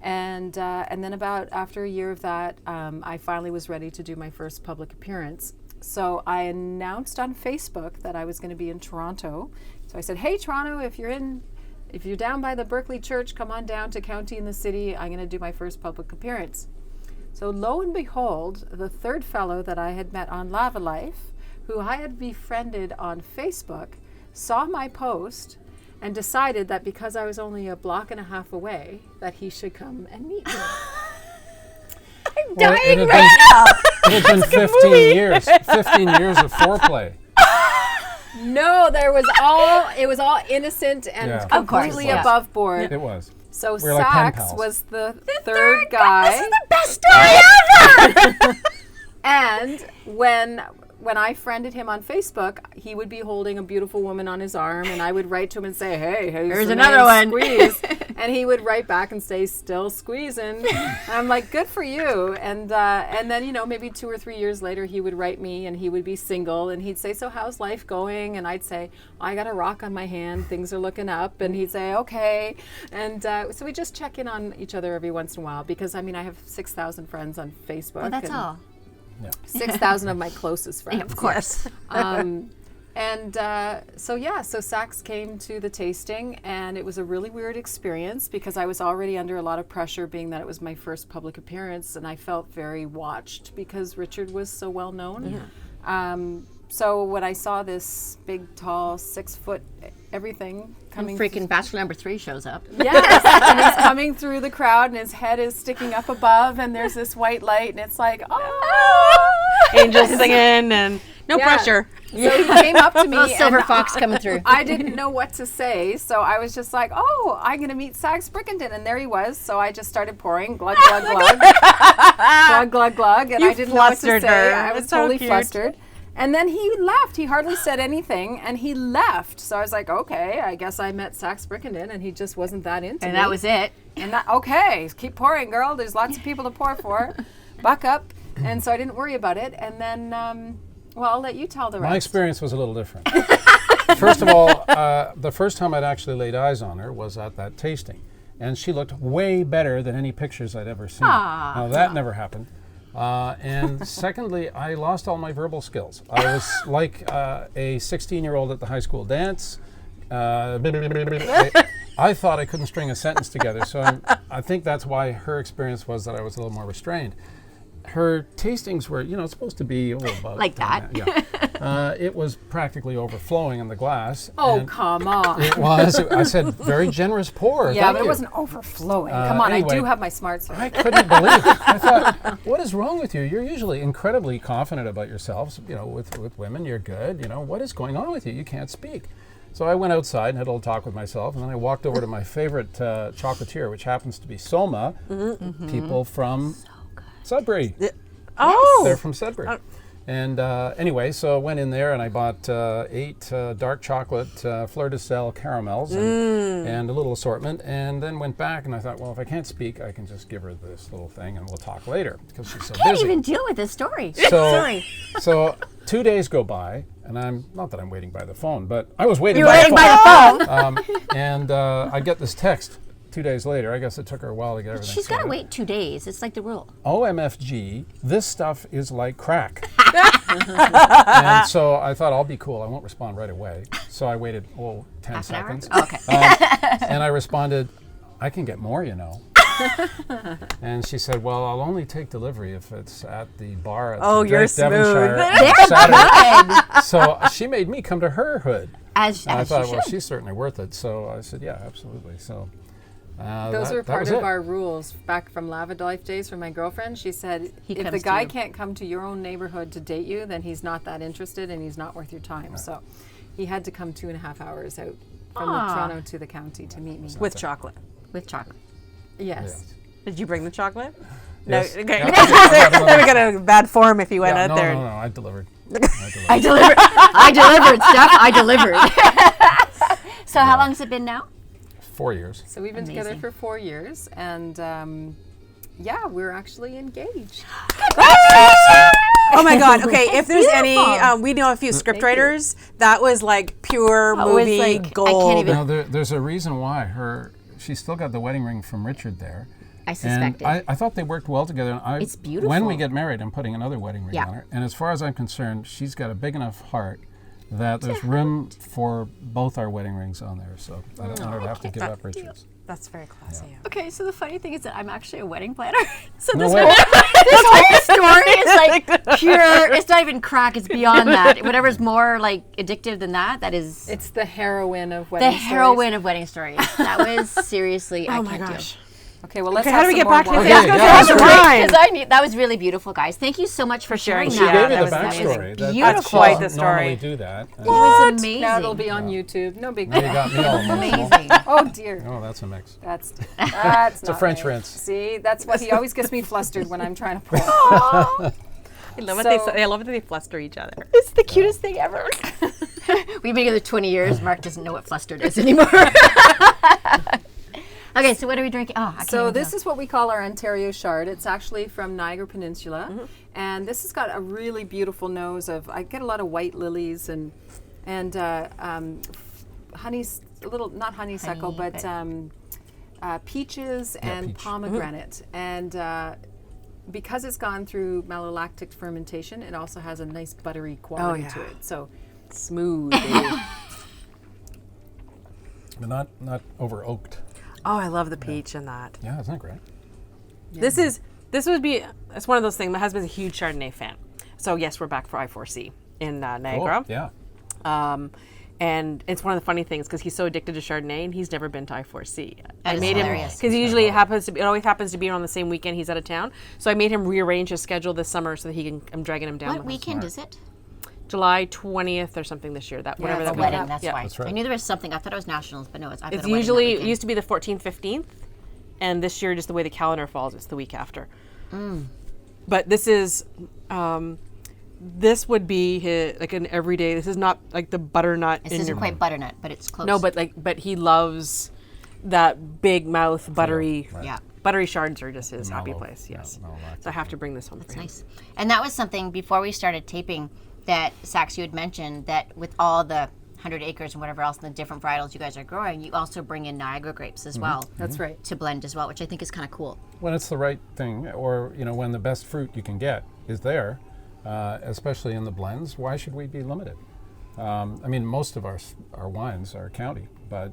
And then about after a year of that, I finally was ready to do my first public appearance. So I announced on Facebook that I was going to be in Toronto. So I said, hey, Toronto, if you're down by the Berkeley Church, come on down to County in the City. I'm going to do my first public appearance. So lo and behold, the third fellow that I had met on Lava Life, who I had befriended on Facebook, saw my post and decided that because I was only a block and a half away, that he should come and meet me. I'm dying right now. It had been 15 years. 15 years of foreplay. No, it was all innocent and completely above board. It was. So We were like pen Saxe pals. was the third guy. This is the best story ever. And when I friended him on Facebook, he would be holding a beautiful woman on his arm, and I would write to him and say, hey, here's another one. Squeeze. And he would write back and say, still squeezing. And I'm like, good for you. And then, maybe 2 or 3 years later, he would write me, and he would be single, and he'd say, so how's life going? And I'd say, I got a rock on my hand. Things are looking up. And he'd say, okay. And so we just check in on each other every once in a while, because, I have 6,000 friends on Facebook. Well, that's all. 6,000 of my closest friends. Yeah, of course. So Saxe came to the tasting, and it was a really weird experience because I was already under a lot of pressure, being that it was my first public appearance, and I felt very watched because Richard was so well known. Yeah. So when I saw this big, tall, 6-foot everything coming, Freaking Bachelor number 3 shows up. yes, and he's coming through the crowd, and his head is sticking up above, and there's this white light, and it's like, oh, Angels singing and no pressure. So he came up to me, Little silver and fox coming through. I didn't know what to say, so I was just like, oh, I'm going to meet Saxe Brickenden, and there he was. So I just started pouring, glug, glug, glug, glug, glug, glug, and I didn't know what to flustered say. her. I was That's so totally cute. flustered. And then he left. He hardly said anything, and he left. So I was like, okay, I guess I met Saxe Brickenden, and he just wasn't that into me. And that was it. And okay, keep pouring, girl. There's lots of people to pour for. Buck up. And so I didn't worry about it. And then, I'll let you tell the rest. My experience was a little different. First of all, the first time I'd actually laid eyes on her was at that tasting. And she looked way better than any pictures I'd ever seen. Now, that never happened. And secondly, I lost all my verbal skills. I was like a 16-year-old at the high school dance. I thought I couldn't string a sentence together. So I think that's why her experience was that I was a little more restrained. Her tastings were, supposed to be about Like that. It was practically overflowing in the glass. Oh, and come on. It was. I said, very generous pour. Yeah, Thank but it you. wasn't overflowing. Come on, anyway, I do have my smarts. I couldn't believe it. I thought, what is wrong with you? You're usually incredibly confident about yourselves. With women, you're good. What is going on with you? You can't speak. So I went outside and had a little talk with myself, and then I walked over to my favorite chocolatier, which happens to be Soma, people from Sudbury. Oh. They're from Sudbury. And anyway, so I went in there and I bought 8 dark chocolate fleur de sel caramels and a little assortment, and then went back and I thought, well, if I can't speak, I can just give her this little thing and we'll talk later because she's so Can't busy. even deal with this story. So 2 days go by, and I'm not that I'm waiting by the phone, but I was waiting You're by waiting the by phone. the phone. And I get this text 2 days later. I guess it took her a while to get everything She's got to sorted. wait 2 days. It's like the rule. OMFG, this stuff is like crack. And so I thought, I'll be cool. I won't respond right away. So I waited, 10 Half an hour? seconds. Oh, okay. And I responded, I can get more, And she said, well, I'll only take delivery if it's at the bar at the you're Devonshire smooth. Saturday. So she made me come to her hood. As And I thought, she well, should. she's certainly worth it. So I said, yeah, absolutely. So Those were that part was of it. our rules back from Lava Life days from my girlfriend. She said, if the comes to guy you. can't come to your own neighborhood to date you, then he's not that interested and he's not worth your time. So he had to come 2.5 hours out from Toronto to the county to meet me. With chocolate. With chocolate. Yes. Did you bring the chocolate? Yes. No. Okay. Yeah. Then we got a bad form if you went out there. No, I delivered. I delivered. I delivered, Steph. I delivered. So how long has it been now? 4 years. So we've been together Amazing. for 4 years, and yeah, we're actually engaged. Oh my God. Okay, if there's any, we know a few scriptwriters. That was like pure That was movie like- I can't gold. even- Now, there's a reason why she's still got the wedding ring from Richard there. I suspected. And I thought they worked well together. And It's beautiful. When we get married, I'm putting another wedding ring Yeah. on her. And as far as I'm concerned, she's got a big enough heart that there's room for both our wedding rings on there. So I don't want her to have to give up Richard's. That's very classy. Yeah. Okay, so the funny thing is that I'm actually a wedding planner. So No this way. whole story is like pure. It's not even crack. It's beyond that. Whatever's more like addictive than that is It's the heroine of the wedding stories. heroine of wedding stories. That was seriously. I Oh my can't gosh. Okay, well, let's Okay, have how do we some get more back to wine. this? Okay, Let's go yeah, to the that's wine. Because that was really beautiful, guys. Thank you so much for sharing sharing She that. gave me that the was amazing. backstory. That Beautiful. she Quite doesn't the story. normally do that. It was amazing. Now it'll be on YouTube. No big Now deal. you got me all emotional. amazing. Oh dear. Oh, that's a mix. That's It's a not French me. rinse. See, that's what he always gets me flustered when I'm trying to pour. I love what they So- say. I love that they fluster each other. It's the cutest thing ever. We've been together 20 years. Mark doesn't know what flustered is anymore. Okay, so what are we drinking? Oh, I can't So even this tell. is what we call our Ontario Chard. It's actually from Niagara Peninsula, and this has got a really beautiful nose of. I get a lot of white lilies and honey, a little not honeysuckle, Honey, but peaches and peach. pomegranate, and because it's gone through malolactic fermentation, it also has a nice buttery quality to yeah. it. So Smooth, baby. But not over oaked. Oh, I love the peach in that. Yeah, isn't that great? This would be, it's one of those things. My husband's a huge Chardonnay fan. So yes, we're back for I4C in Niagara. Oh, yeah. And it's one of the funny things because he's so addicted to Chardonnay and he's never been to I4C. I is made him hilarious. because usually it always happens to be on the same weekend he's out of town. So I made him rearrange his schedule this summer so that he can. I'm dragging him down. What weekend is it? July 20th or something this year. That whatever it's that a weekend. Wedding, that's Yeah. why. That's right. I knew there was something. I thought it was nationals, but no, it's. It's usually, it used to be the 14th, 15th, and this year, just the way the calendar falls, it's the week after. But this is, this would be like an everyday, this is not like the butternut. This isn't quite butternut, but it's close. No, but he loves that big mouth, buttery, right. Yeah. buttery shards are just his happy Mallow, place, yeah, yes. malolactic, So I have to bring this one for It's him. nice. And that was something before we started taping that Saxe, you had mentioned that with all the 100 acres and whatever else and the different varietals you guys are growing, you also bring in Niagara grapes as well. that's right. To blend as well, which I think is kind of cool. When it's the right thing, or when the best fruit you can get is there, especially in the blends, why should we be limited? I mean, most of our wines are county, but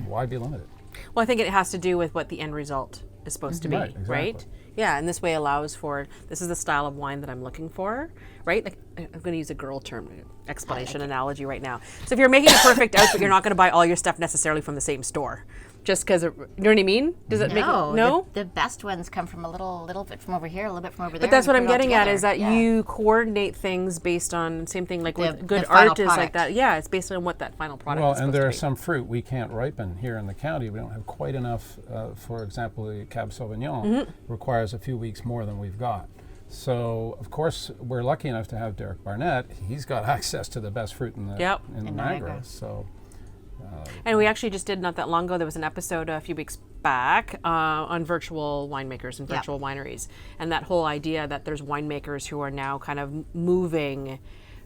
why be limited? Well, I think it has to do with what the end result is supposed to be, Right, exactly. right? Yeah, and this way allows for, this is the style of wine that I'm looking for, right? Like, I'm going to use a girl term explanation analogy right now. So if you're making a perfect outfit, you're not going to buy all your stuff necessarily from the same store. Just because, you know what I mean? Does it make no? The best ones come from a little bit from over here, a little bit from over there. But that's and what we I'm put it all getting at together. is that Yeah. you coordinate things based on same thing like with The good final art is like product. that. Yeah, it's based on what that final product Well, is and supposed there to are be. some fruit we can't ripen here in the county. We don't have quite enough. For example, the Cab Sauvignon requires a few weeks more than we've got. So, of course, we're lucky enough to have Derek Barnett. He's got access to the best fruit in the Yep. in In Niagara. Niagara. So, And we actually just did not that long ago. There was an episode a few weeks back on virtual winemakers and Yep. virtual wineries, and that whole idea that there's winemakers who are now kind of moving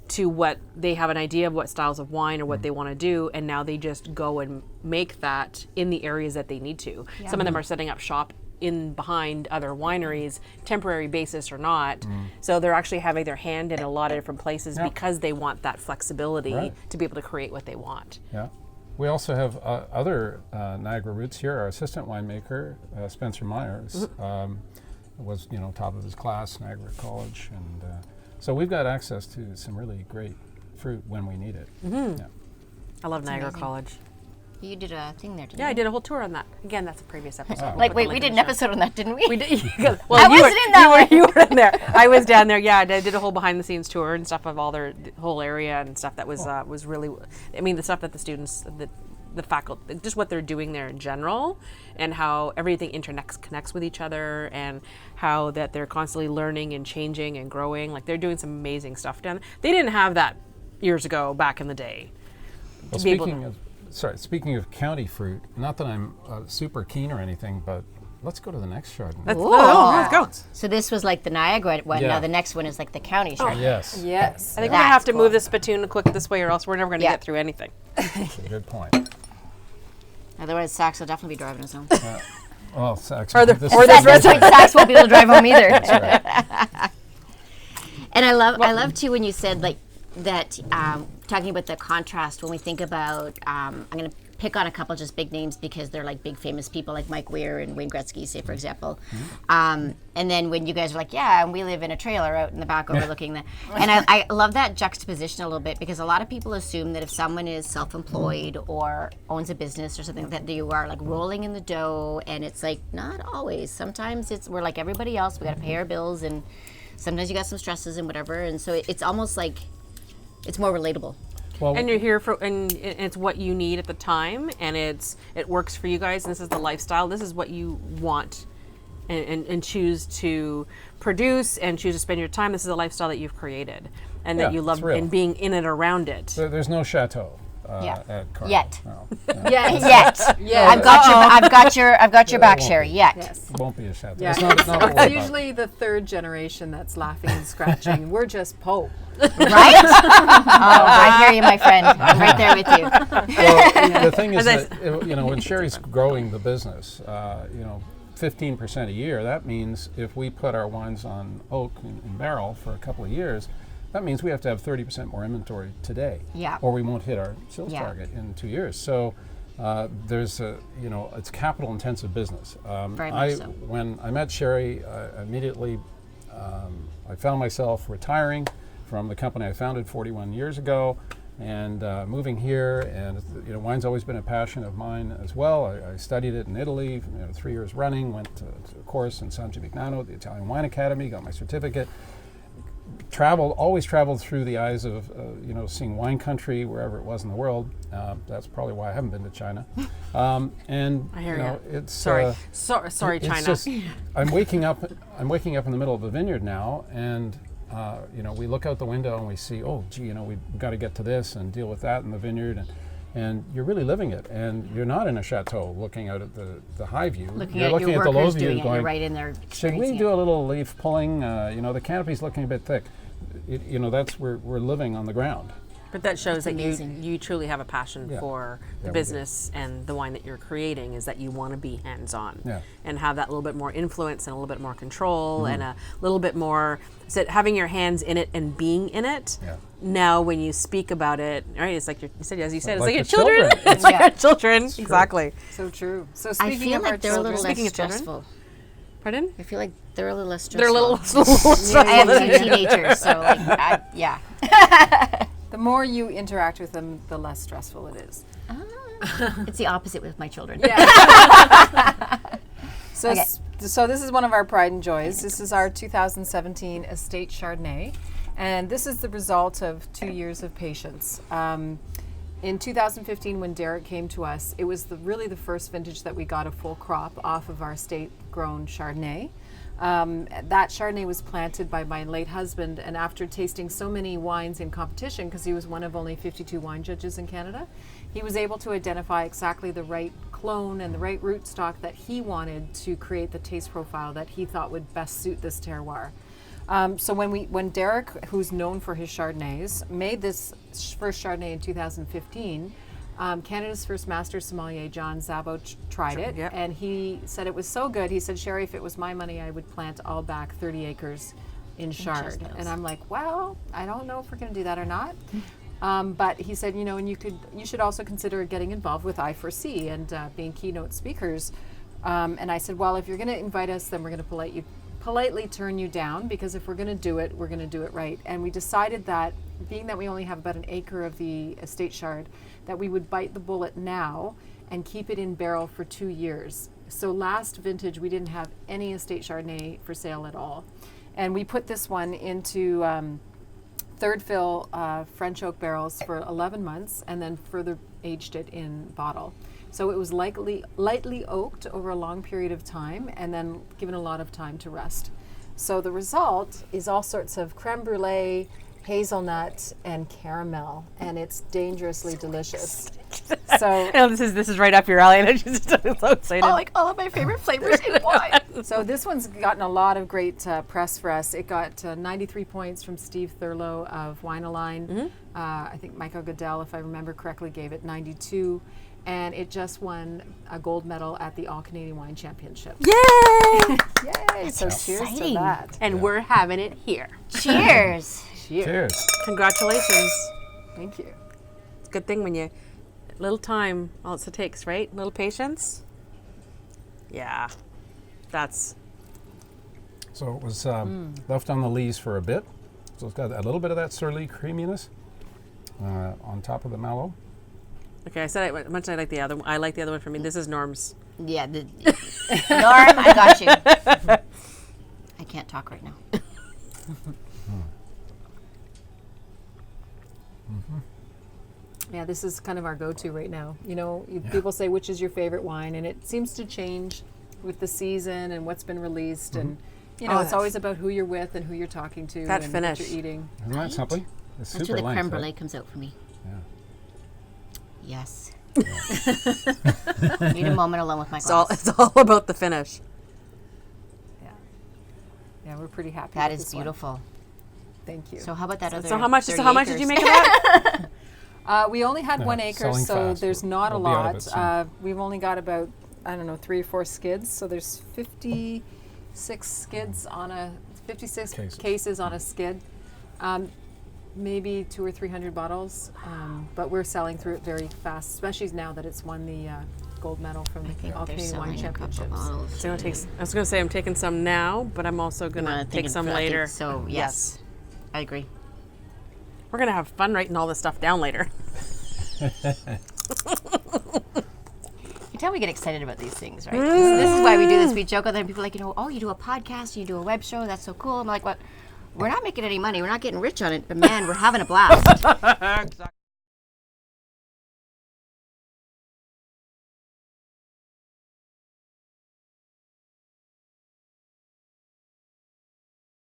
to what they have an idea of what styles of wine or what they want to do, and now they just go and make that in the areas that they need to. Some of them are setting up shop in behind other wineries, temporary basis or not. So they're actually having their hand in a lot of different places because they want that flexibility Right. to be able to create what they want. yeah. We also have other Niagara roots here. Our assistant winemaker, Spencer Myers, was top of his class, Niagara College, and so we've got access to some really great fruit when we need it. Yeah. I love Niagara amazing. College. You did a thing there, didn't Yeah, you? I did a whole tour on that. Again, that's a previous episode. We'll Like, put the wait, link we in did the an show. episode on that, didn't we? We did. Well, I wasn't in that one. You were in there. I was down there. Yeah, I did a whole behind the scenes tour and stuff of all the whole area and stuff that was really. I mean, the stuff that the students, the faculty, just what they're doing there in general, and how everything connects with each other, and how that they're constantly learning and changing and growing. Like they're doing some amazing stuff down there. They didn't have that years ago back in the day. Well, to be able speaking sorry, speaking of county fruit, not that I'm super keen or anything, but let's go to the next Chardonnay. Let's go. So this was like the Niagara one. Yeah. Now the next one is like the county Chardonnay. Yes. Yes. I think we're gonna have That's to move the spittoon quick this way, or else we're never gonna get through anything. That's a good point. Otherwise, Saxe will definitely be driving us home. Well, Saxe. Or the- this or is- the- At this point, Saxe won't be able to drive home either. That's right. And I love too when you said like that, talking about the contrast when we think about, I'm going to pick on a couple just big names because they're like big famous people like Mike Weir and Wayne Gretzky, say for example. And then when you guys are like, yeah, and we live in a trailer out in the back overlooking the, and I love that juxtaposition a little bit because a lot of people assume that if someone is self-employed or owns a business or something that you are like rolling in the dough, and it's like not always. Sometimes we're like everybody else. We got to pay our bills, and sometimes you got some stresses and whatever, and so it's almost like it's more relatable. Well, And you're here for, and it's what you need at the time, and it works for you guys. And this is the lifestyle. This is what you want, and choose to produce and choose to spend your time. This is a lifestyle that you've created, and Yeah, that you love, it's real. and being in and around it. there's no chateau Yeah. at Karlo. Yet. No. Yet. Yeah. I've got your back, Sherry. Yet. Yes. It won't be a chateau. Yeah. It's not what we're It's about. usually the third generation that's laughing and scratching. We're just Pope. Right? Oh, I hear you, my friend. I'm right there with you. Well, the thing is As that, when Sherry's growing the business, 15% a year, that means if we put our wines on oak in barrel for a couple of years, that means we have to have 30% more inventory today. Yeah. Or we won't hit our sales Yeah. target in 2 years. So there's it's capital intensive business. Very much so. When I met Sherry, immediately I found myself retiring from the company I founded 41 years ago, and moving here. And wine's always been a passion of mine as well. I studied it in Italy, 3 years running. Went to a course in San Gimignano at the Italian Wine Academy. Got my certificate. Always traveled through the eyes of seeing wine country wherever it was in the world. That's probably why I haven't been to China. And I hear you. it's Sorry, sorry, it's China. just, I'm waking up in the middle of a vineyard now, and we look out the window and we see, oh, gee, we've got to get to this and deal with that in the vineyard, and you're really living it, and you're not in a chateau looking out at the high view. You're looking at the low workers view, doing it. going, You're right in there should experiencing we do a little leaf pulling? The canopy's looking a bit thick. That's we're living on the ground. But that shows that amazing. you truly have a passion Yeah. for Yeah, the we business and the wine that you're creating, is that you want to be hands-on Yeah. and have that little bit more influence and a little bit more control Mm-hmm. and a little bit more, having your hands in it and being in it. Yeah. Now when you speak about it, right, it's like as you said, it's Like like your the children. children. It's like Yeah. your children. Exactly. So true. So I speaking feel of our like they're a little children, less Speaking of children. stressful. Pardon? I feel like they're a little less stressful. They're a little I stressful. have two teenagers, so yeah. the more you interact with them, the less stressful it is. It's the opposite with my children. So, Okay. so this is one of our pride and joys. This is our 2017 Estate Chardonnay, and this is the result of 2 years of patience. In 2015, when Derek came to us, it was really the first vintage that we got a full crop off of our estate-grown Chardonnay. That Chardonnay was planted by my late husband, and after tasting so many wines in competition, because he was one of only 52 wine judges in Canada, he was able to identify exactly the right clone and the right rootstock that he wanted to create the taste profile that he thought would best suit this terroir. So when Derek, who's known for his Chardonnays, made this first Chardonnay in 2015, Canada's first master sommelier, John Szabo, tried it, Yep. and he said it was so good. He said, Sherry, if it was my money, I would plant all back 30 acres in Chard. Chestnuts. And I'm like, well, I don't know if we're going to do that or not. But he said, and you should also consider getting involved with I4C and being keynote speakers. And I said, well, if you're going to invite us, then we're going to politely turn you down, because if we're going to do it, we're going to do it right. And we decided that, being that we only have about an acre of the estate Chard, that we would bite the bullet now and keep it in barrel for 2 years. So last vintage, we didn't have any estate Chardonnay for sale at all. And we put this one into third fill French oak barrels for 11 months, and then further aged it in bottle. So it was lightly oaked over a long period of time, and then given a lot of time to rest. So the result is all sorts of creme brulee hazelnut and caramel, and it's dangerously delicious. So I know this is right up your alley, and I'm just so excited. Like all of my favorite flavors in wine. So this one's gotten a lot of great press for us. It got 93 points from Steve Thurlow of Wine Align. I think Michael Goodell, if I remember correctly, gave it 92. And it just won a gold medal at the All Canadian Wine Championship. Yay! Yay! So cheers to exciting. that. And we're having it here. Cheers. Cheers. Cheers. Congratulations. Thank you. It's a good thing when you, little time, all it takes, right? Little patience. Yeah, that's. So it was left on the lees for a bit. So it's got a little bit of that surly creaminess on top of the mallow. Okay, I said I much I like the other one. I like the other one for me. This is Norm's. Yeah, Norm, I got you. I can't talk right now. Yeah, this is kind of our go-to right now. You know, people say which is your favorite wine, and it seems to change with the season and what's been released, and you know, it's always about who you're with and who you're talking to That and finish. what you're eating. Isn't that something? It's That's super where the light, creme right? brulee comes out for me. Yeah. Yes. Need a moment alone with my It's all, glass. it's all about the finish. Yeah, we're pretty happy. That with is this one. beautiful. Thank you. So how about that other? So how much? 30 So how much did acres? you make of that? We only had 1 acre, selling so fast. there's not a We'll be out of it lot. soon. We've only got about, I don't know, 3 or 4 skids. So there's 56 skids on 56 cases on a skid. Maybe 200 or 300 bottles, but we're selling through it very fast, especially now that it's won the gold medal from I the think All they're Canadian Wine selling a couple Championships. bottles. So I was going to say I'm taking some now, but I'm also going to take some later. So yes, I agree. We're going to have fun writing all this stuff down later. You can tell we get excited about these things, right? This is why we do this. We joke with them. People are like, oh, you do a podcast, you do a web show. That's so cool. I'm like, what? We're not making any money. We're not getting rich on it, but man, we're having a blast.